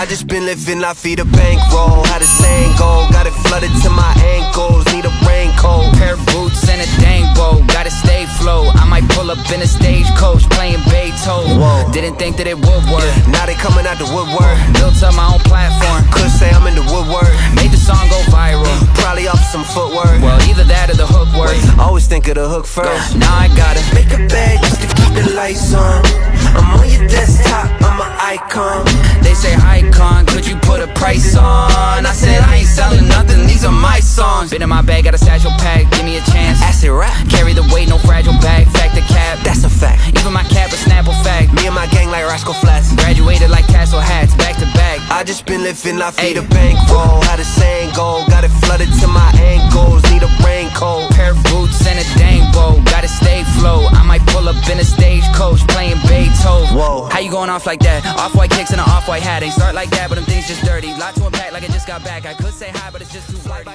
I just been living life, feed a bankroll. How the saying go, got it flooded to my ankles. Need a raincoat, pair of boots and a dang bow. Gotta stay flow. I might pull up in a stagecoach playing Beethoven. Whoa. Didn't think that it would work. Now they coming out the woodwork. Built up my own platform. Could say I'm in the woodwork. Made the song go viral. Probably off some footwork. Well, either that or the hook work. Always think of the hook first. Now I gotta make a bed just to keep the lights on. I'm on your desktop, I'm an icon. They say icon, could you put a price on? I said I ain't selling nothing, these are my songs. Been in my bag, got a satchel pack, give me a chance. Acid rap, carry the weight, no fragile bag. Fact to cap, that's a fact. Even my cap a Snapple fact. Me and my gang like Rascal Flats. Graduated like tassel hats, back to back. I just been living life, feed a bankroll. How the saying go, got it flooded to my ankles. Need a raincoat, pair of boots and a dang bow. Gotta stay flow. I might pull up in a stagecoach playing Beethoven. Whoa. How you going off like that? Off-white kicks and an off-white hat. Ain't start like that, but them things just dirty. Lot to unpack like I just got back. I could say hi, but it's just too flirty.